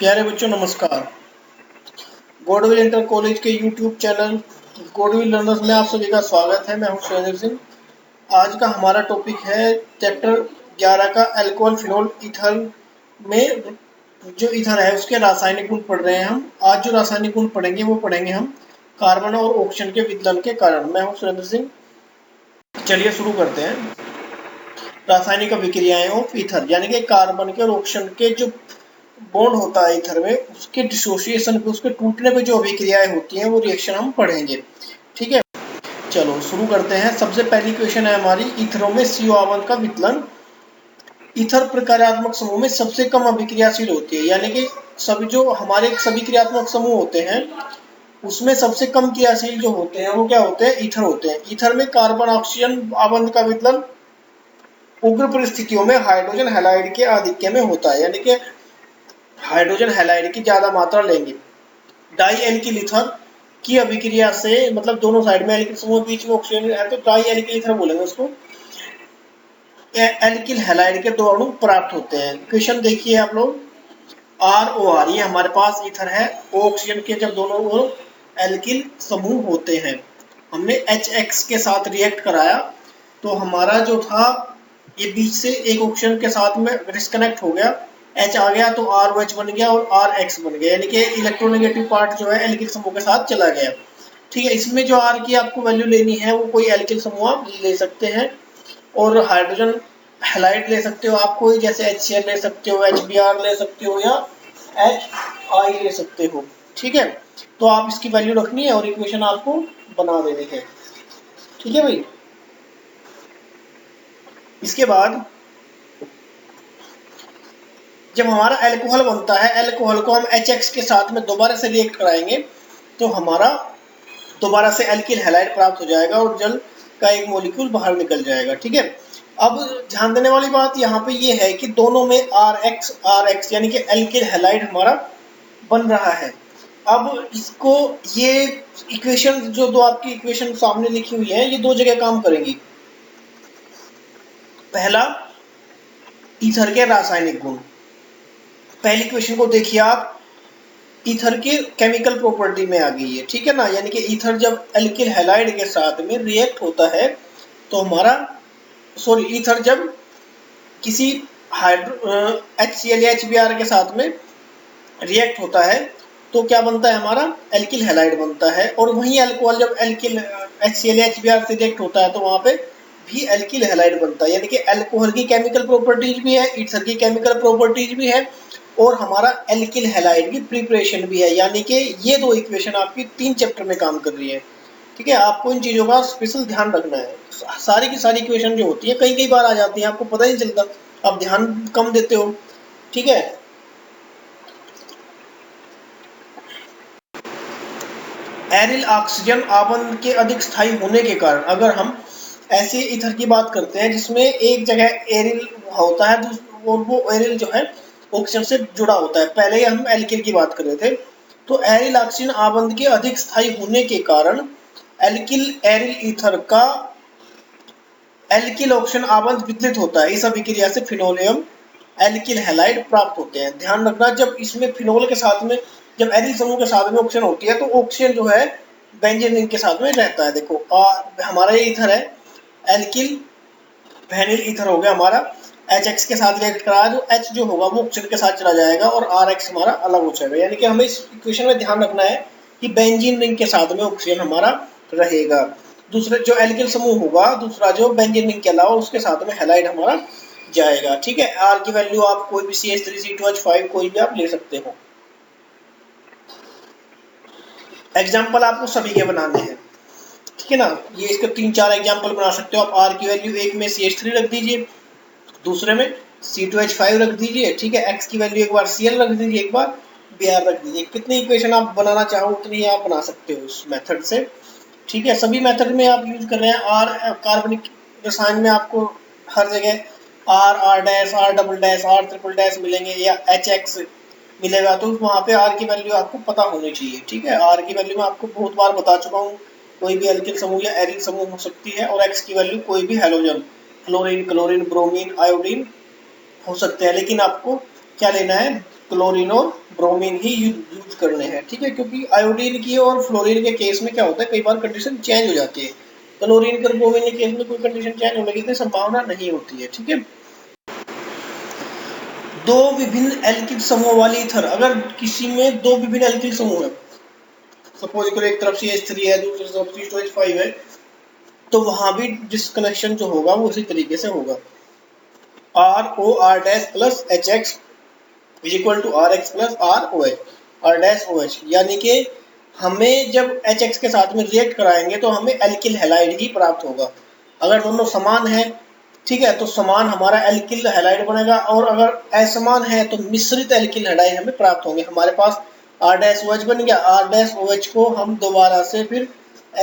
प्यारे बच्चों नमस्कार। गॉडविल इंटर कॉलेज के यूट्यूब चैनल गॉडविल लर्नर्स में आप सभी का स्वागत है। मैं हूं सुरेंद्र सिंह। आज का हमारा टॉपिक है चैप्टर 11 का अल्कोहल फिनोल ईथर में जो ईथर है उसके रासायनिक गुण पढ़ रहे हैं हम। आज जो रासायनिक गुण पढ़ेंगे वो पढ़ेंगे हम कार्बन और ऑक्सीजन के विदलन के कारण। मैं हूं सुरेंद्र सिंह। चलिए शुरू करते हैं। रासायनिक अभिक्रियाएं ऑफ ईथर यानी कि कार्बन के और ऑक्सीजन के जो बॉन्ड होता है ईथर में उसके डिसोसिएशन पे, उसके टूटने पे जो अभिक्रियाएं होती हैं वो रिएक्शन हम पढ़ेंगे। ठीक है, चलो शुरू करते हैं। सबसे पहली क्वेश्चन है हमारी, ईथरों में CO आवर्त का वितरण। ईथर प्रकार्यात्मक समूह में सबसे कम अभिक्रियाशील होती है, यानी कि सभी जो हमारे सभी क्रियात्मक समूह होते हैं उसमें सबसे कम क्रियाशील जो होते हैं वो क्या होते हैं? ईथर होते हैं। ईथर में कार्बन ऑक्सीजन आबंध का वितरण उग्र परिस्थितियों में हाइड्रोजन हैलाइड के आधिक्य में होता है, यानी कि हाइड्रोजन हैलाइड की ज्यादा मात्रा लेंगे। डाई एल्किल ईथर की अभिक्रिया से, मतलब दोनों साइड में एल्किल समूह बीच में ऑक्सीजन है तो डाई एल्किल ईथर बोलेंगे उसको। एल्किल हैलाइड के दो अणु प्राप्त होते हैं। क्वेश्चन देखिए आप लोग, ROR ये हमारे पास ईथर है। ऑक्सीजन के जब दोनों ओर एल्किल समूह होते हैं, हमने HX के साथ रिएक्ट कराया तो हमारा जो था ये बीच से एक ऑक्सीजन के साथ में डिस्कनेक्ट हो गया, H आ गया तो ROH बन गया और RX बन गया, यानी कि इलेक्ट्रोनेगेटिव पार्ट जो है एल्किल समूह के साथ चला गया। ठीक है, इसमें जो R की आपको वैल्यू लेनी है वो कोई एल्किल समूह आप ले सकते हैं और हाइड्रोजन हैलाइड ले सकते हो आप कोई, जैसे HCl ले सकते हो, HBr ले सकते हो या HI ले सकते हो। ठीक है, तो आप इसकी वैल्यू रखनी है और इक्वेशन आपको बना देनी है। ठीक है भाई, इसके बाद जब हमारा अल्कोहल बनता है, अल्कोहल को हम HX के साथ में दोबारा से रिएक्ट कराएंगे तो हमारा दोबारा से एल्किल हैलाइड प्राप्त हो जाएगा और जल का एक मॉलिक्यूल बाहर निकल जाएगा। ठीक है, अब ध्यान देने वाली बात यहाँ पे ये है कि दोनों में RX यानी कि एल्किल हैलाइड हमारा बन रहा है। अब इसको ये इक्वेशन जो दो आपकी इक्वेशन सामने लिखी हुई है ये दो जगह काम करेंगी। पहला, ईथर के रासायनिक गुण। पहली क्वेश्चन को देखिए आप, ईथर के केमिकल प्रॉपर्टी में आ गई है। ठीक है ना, यानी कि ईथर जब एल्किल हैलाइड के साथ में रिएक्ट होता है तो हमारा ईथर जब किसी HCl या HBr के साथ में रिएक्ट होता है तो क्या बनता है? हमारा एल्किल हैलाइड बनता है। और वहीं अल्कोहल जब एल्किल HCl या HBr से रिएक्ट होता है तो वहां पे भी एल्किल हैलाइड बनता है, यानी कि अल्कोहल की केमिकल प्रॉपर्टीज भी है, ईथर की केमिकल प्रॉपर्टीज भी है और हमारा एल्किल हैलाइड की प्रिपरेशन भी है, यानी कि ये दो इक्वेशन आपकी 3 चैप्टर में काम कर रही है। ठीक है, आपको इन चीजों का स्पेशल ध्यान रखना है। सारी की सारी इक्वेशन जो होती है कई कई बार आ जाती है, आपको पता ही नहीं चलता, आप ध्यान कम देते हो। ठीक है, एरिल ऑक्सीजन आबंध के अधिक स्थायी होने के कारण, अगर हम ऐसे ईथर की बात करते हैं जिसमें एक जगह एरिल होता है और वो एरिल जो है ऑक्सीजन से जुड़ा होता है, पहले ही हम एल्किल की बात कर रहे थे, तो एरिल ऑक्सीजन आबंध के अधिक स्थायी होने के कारण एल्किल एरिल ईथर का एल्किल ऑक्सीजन आबंध विचलित होता है। इस अभिक्रिया से फिनोल एवं एल्किल हैलाइड प्राप्त होते हैं। ध्यान रखना, जब इसमें फिनोल के साथ में, जब एरिल समूह के साथ में ऑक्सीजन होती है तो ऑक्सीजन जो है बेंजीन रिंग के साथ में रहता है। देखो हमारा ये ईथर है, एल्किल वेनिल ईथर हो गया हमारा, HX के साथ रिएक्ट करा जो H जो होगा वो ऑक्सीजन के साथ चला जाएगा और RX हमारा अलग हो जाएगा, यानी कि हमें इस इक्वेशन में ध्यान रखना है कि बेंजीन रिंग के साथ में ऑक्सीजन हमारा रहेगा। दूसरे जो एल्किल समूह होगा, दूसरा जो बेंजीन रिंग के अलावा उसके साथ में हैलाइड हमारा जाएगा। ठीक है, R की वैल्यू आप कोई भी CH3CH2H5 कोई भी आप ले सकते हो। एग्जाम्पल आपको सभी के बनाने हैं। ठीक है ना, ये इसके 3-4 एग्जाम्पल बना सकते हो आप। R की वैल्यू एक में CH3 रख दीजिए, दूसरे में C2H5 रख दीजिए। ठीक है, X की वैल्यू एक बार Cl रख दीजिए, एक बार Br रख दीजिए। कितनी इक्वेशन आप बनाना चाहो उतनी आप बना सकते हो इस मेथड से। ठीक है, सभी मेथड में आप यूज कर रहे हैं। R कार्बनिक रसायन में आपको हर जगह R dash, R double dash, R triple dash मिलेंगे या HX मिलेगा, तो वहाँ पे R की वैल्यू आपको पता होनी चाहिए। ठीक है, R की वैल्यू मैं आपको बहुत बार बता चुका हूँ, कोई भी एल्किल समूह या एरिल समूह हो सकती है, और X की वैल्यू कोई भी halogen, fluorine, chlorine, bromine, iodine हो सकते हैं। लेकिन आपको क्या लेना है? क्लोरीन और ब्रोमीन ही यूज करने हैं, ठीक है, क्योंकि आयोडीन की और फ्लोरीन के केस में क्या होता है, कई बार कंडीशन चेंज हो जाती है। क्लोरीन और ब्रोमीन के केस में कोई कंडीशन चेंज होने की संभावना नहीं होती है, ठीक है। दो विभिन्न एल्किल समूह वाली ईथर, अगर किसी में दो विभिन्न एल्किल समूह है, सपोज करो एक तरफ CH3 है, दूसरी तरफ CH5 है, तो वहां भी डिस्कनेक्शन जो होगा वो उसी तरीके से होगा। ROR' plus HX is equal to RX plus ROH, यानी कि हमें जब HX के साथ में रिएक्ट कराएंगे तो हमें एल्किल हैलाइड ही प्राप्त होगा। अगर दोनों समान है, ठीक है, तो समान हमारा एल्किल हैलाइड बनेगा, और अगर असमान है तो मिश्रित एल्किल हैलाइड हमें प्राप्त होंगे। हमारे पास R' बन गया, R' को हम दोबारा से फिर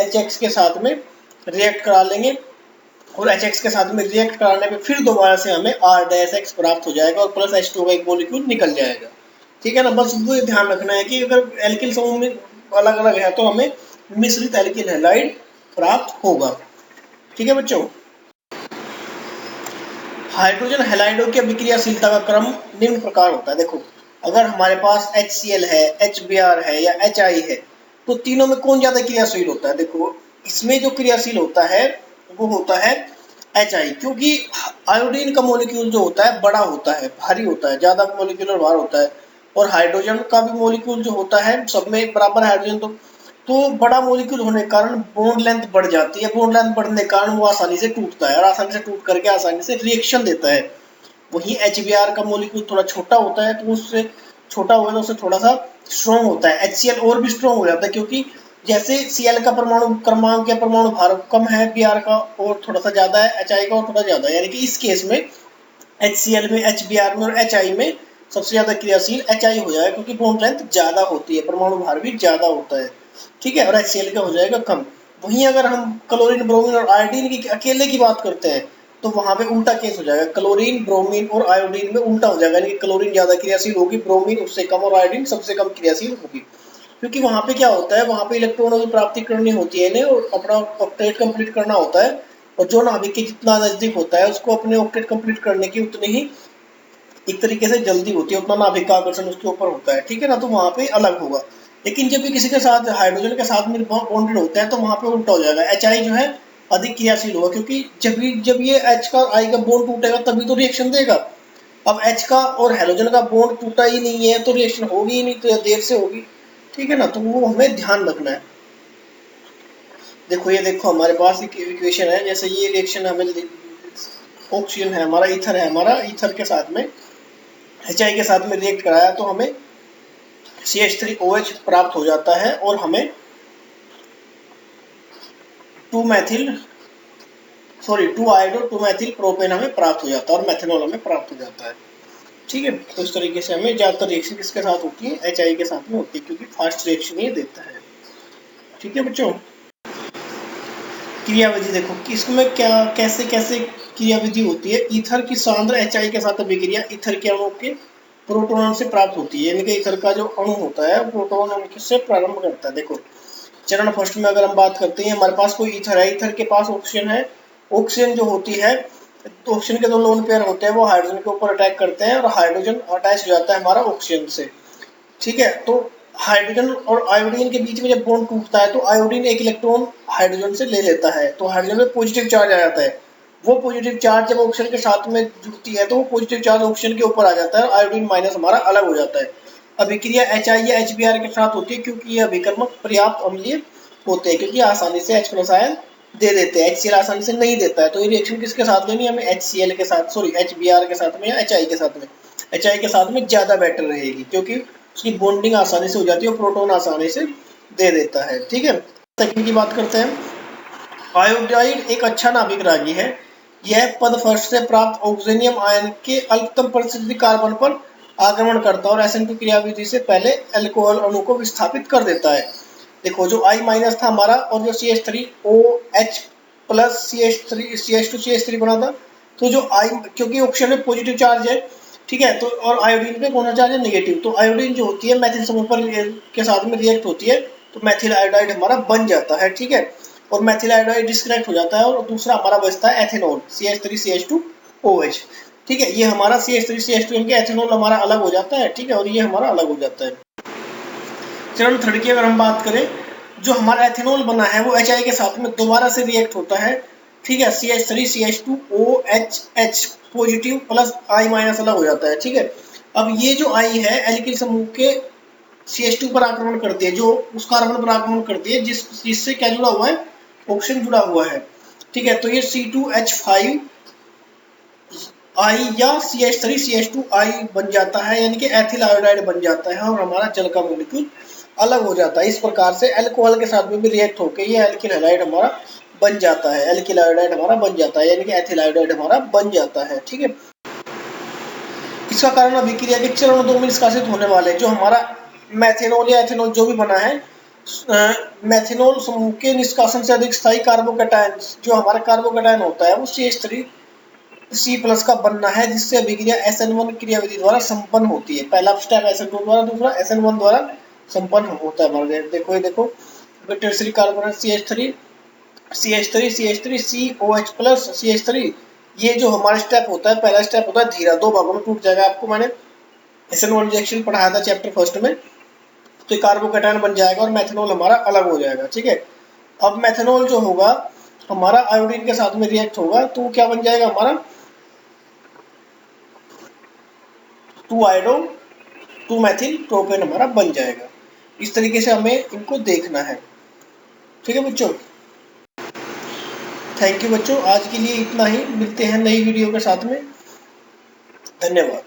HX के साथ में रिएक्ट करा लेंगे, और HX के साथ में रिएक्ट कराने पे फिर दोबारा से हमें R' प्राप्त हो जाएगा और प्लस H2 का एक मॉलिक्यूल निकल जाएगा, ठीक है ना। बस वो ध्यान रखना है कि अगर एल्किल समूह में अलग अलग है तो हमें मिश्रित एल्किल हैलाइड प्राप्त होगा, ठीक है बच्चों। हाइड्रोजन हैलाइडों की अभिक्रियाशीलता का क्रम निम्न प्रकार होता है। देखो, अगर हमारे पास HCl है, HBr है या HI है, तो तीनों में कौन ज्यादा क्रियाशील होता है? देखो, इसमें जो क्रियाशील होता है वो होता है HI, क्योंकि आयोडीन का मॉलिक्यूल जो होता है बड़ा होता है, भारी होता है, ज्यादा मॉलिक्यूलर भार होता है, और हाइड्रोजन का भी मॉलिक्यूल जो होता है, सब में बराबर हाइड्रोजन तो बड़ा मॉलिक्यूल होने के कारण बॉन्ड लेंथ बढ़ जाती है। बॉन्ड लेंथ बढ़ने के कारण वो आसानी से टूटता है, और आसानी से टूट करके आसानी से रिएक्शन देता है। वहीं HBr का मॉलिक्यूल थोड़ा छोटा होता है, तो उससे छोटा हुआ तो उससे थोड़ा सा स्ट्रॉन्ग होता है। HCl और भी स्ट्रॉन्ग हो जाता है, क्योंकि जैसे Cl का परमाणु क्रमांक या परमाणु भार कम है Br का और थोड़ा सा ज्यादा है, HI का और थोड़ा ज्यादा है, यानी कि इस केस में HCl में, HBr में और HI में सबसे ज्यादा क्रियाशील HI हो जाएगा, क्योंकि बॉन्ड लेंथ ज्यादा होती है, परमाणु भार भी ज्यादा होता है, ठीक है, और HCl का हो जाएगा कम। वहीं अगर हम क्लोरीन, ब्रोमीन और आयोडीन की अकेले की बात करते हैं तो वहां पे उल्टा केस हो जाएगा। क्लोरीन, ब्रोमीन और आयोडीन में उल्टा हो जाएगा, यानी कि क्लोरीन ज्यादा क्रियाशील होगी, ब्रोमीन उससे कम और आयोडीन सबसे कम क्रियाशील होगी। क्योंकि वहां पे क्या होता है, वहां पे इलेक्ट्रॉनों की प्राप्ति करनी होती है इन्हें और अपना ऑक्टेट कंप्लीट करना होता है, और जो नाभिक के जितना नजदीक होता है उसको अपने ऑक्टेट कंप्लीट करने की उतनी ही एक तरीके से जल्दी होती है, उतना नाभिक का आकर्षण उसके ऊपर होता है, ठीक है ना, तो वहां पे अलग होगा। लेकिन जब भी किसी के साथ हाइड्रोजन के साथ में बॉन्डेड होता है तो वहां पे उल्टा हो जाएगा, HI जो है अधिक क्रियाशील होगा, क्योंकि जब ये H का I का बॉन्ड टूटेगा तभी तो रिएक्शन देगा। अब H का और हाइड्रोजन का बॉन्ड टूटा ही नहीं है तो रिएक्शन होगी ही नहीं, तो देर से होगी, ठीक है ना, तो वो हमें ध्यान रखना है। देखो, ये देखो हमारे पास एक इक्वेशन है, जैसे ये रिएक्शन हमें ऑक्सीजन है हमारा, ईथर है हमारा, ईथर के साथ में HI के साथ में रिएक्ट कराया तो हमें CH3OH प्राप्त हो जाता है, और हमें 2 आयोडो 2 मैथिल प्रोपेन हमें प्राप्त हो जाता है, और मेथनॉल हमें प्राप्त हो जाता है, ठीक है। तो इस तरीके से हमें ज्यादातर रिएक्शन किसके साथ होती है? HI के साथ में होती है, क्योंकि फास्ट रिएक्शन ये देता है, ठीक है बच्चों। क्रियाविधि देखो कि इसमें क्या कैसे कैसे क्रियाविधि होती है। ईथर की सांद्र HI के साथ अभिक्रिया ईथर के अणु के प्रोटॉन से प्राप्त होती है, यानी कि ईथर का जो अणु होता है प्रोटॉन अणु से प्रारंभ करता है। देखो, चरण फर्स्ट में अगर हम बात करते हैं, हमारे पास कोई ईथर है, ईथर के पास ऑक्सीजन है, ऑक्सीजन जो होती है तो ऑक्सीजन के दो लोन पेयर होते हैं, वो हाइड्रोजन के ऊपर अटैक करते हैं और हाइड्रोजन अटैच हो जाता है हमारा ऑक्सीजन से, ठीक है। तो हाइड्रोजन और आयोडीन के बीच में जब बॉन्ड टूटता है तो आयोडीन एक इलेक्ट्रॉन हाइड्रोजन से ले लेता है, तो हाइड्रोजन में पॉजिटिव चार्ज आ जाता है। वो पॉजिटिव चार्ज जब ऑक्सीजन के साथ में जुड़ती है तो वो पॉजिटिव चार्ज ऑक्सीजन के ऊपर आ जाता है, आयोडीन माइनस हमारा अलग हो जाता है। अभिक्रिया HI या HBr के साथ होती है, क्योंकि ये अभिकर्मक पर्याप्त अम्लीय होते हैं, क्योंकि आसानी से H+ आयन दे देते हैं, HCl आसानी से नहीं देता है। तो ये रिएक्शन किसके साथ लेनी है हमें? HCl के साथ, सॉरी HBr के साथ में या HI के साथ में। HI के साथ में ज्यादा बेटर रहेगी, क्योंकि उसकी बॉन्डिंग आसानी से हो जाती है और प्रोटॉन आसानी से दे देता है, ठीक है। सेकंड की बात करते हैं। आयोडाइड एक अच्छा नाभिक रागी है, यह पद फर्स्ट से प्राप्त ऑक्सीजनियम आयन के अल्पतम परिस्थिति कार्बन पर आक्रमण करता है और SN2 क्रियाविधि से पहले अल्कोहल अणु को विस्थापित कर देता है। देखो, जो I- था हमारा और जो CH3OH प्लस CH2CH3 बना था, तो जो I, क्योंकि ऑक्सीजन में पॉजिटिव चार्ज है, ठीक है, तो और आयोडीन पे कौन सा चार्ज है? नेगेटिव। तो आयोडीन जो होती है मैथिल समूह पर के साथ में रिएक्ट होती है तो मैथिल आयोडाइड हमारा बन जाता है, ठीक है, और मैथिल आयोडाइड डिस्कनेक्ट हो जाता है और दूसरा हमारा बचता है एथेनॉल CH3CH2OH। ठीक है, ये हमारा CH3CH2 यानी कि एथेनॉल हमारा अलग हो जाता है। ठीक है, और ये हमारा अलग हो जाता है। चरण थर्ड की अगर हम बात करें, जो हमारा एथेनॉल बना है वो HI के साथ में दोबारा से रिएक्ट होता है। ठीक है, CH3CH2OHH positive plus I minus अलग हो जाता है। ठीक है, अब ये जो I है एल्किल समूह के CH2 पर आक्रमण करती है, जो उस कार्बन पर आक्रमण करती है जिससे क्या जुड़ा हुआ है, ऑक्सीजन जुड़ा हुआ है। ठीक है, तो ये C2H5 I या CH3CH2I बन जाता है, यानी कि एथिल आयोडाइड बन जाता है और हमारा जल का मॉलिक्यूल अलग हो जाता है। इस प्रकार से अल्कोहल के साथ में भी रिएक्ट होकर ये एल्किल हैलाइड हमारा बन जाता है, एल्किल आयोडाइड हमारा बन जाता है, यानी कि एथिल आयोडाइड हमारा बन जाता है। ठीक है, इसका कारण अभिक्रिया के चरण 2 में निष्कासित होने वाले जो हमारा मेथेनॉल या एथेनॉल जो भी बना है, मेथेनॉल समूह के निष्कासन से अधिक स्थायी कार्बोकैटायन जो हमारा कार्बोकैटायन होता है वो CH3C+ का बनना है, जिससे अभिक्रिया SN1 क्रियाविधि द्वारा संपन्न होती है। पहला स्टेप SN2 द्वारा, दूसरा SN1 द्वारा संपन्न होता है हमारे। देखो ये देखो, tertiary carbonate CH3 COH+ CH3, ये जो हमारा स्टेप होता है, पहला स्टेप होता है धीरा, 2 भागों में टूट जाएगा। आपको मैंने SN1 रिएक्शन पढ़ाया था चैप्टर फर्स्ट में, तो कार्बोकैटायन बन जाएगा और मेथेनॉल हमारा अलग हो जाएगा। ठीक है, अब मेथेनॉल जो होगा हमारा आयोडीन के साथ में रिएक्ट होगा, तो क्या बन जाएगा हमारा 2-आयोडो 2-मेथिल प्रोपेन हमारा बन जाएगा। इस तरीके से हमें इनको देखना है। ठीक है बच्चों, थैंक यू बच्चों, आज के लिए इतना ही। मिलते हैं नई वीडियो के साथ में। धन्यवाद।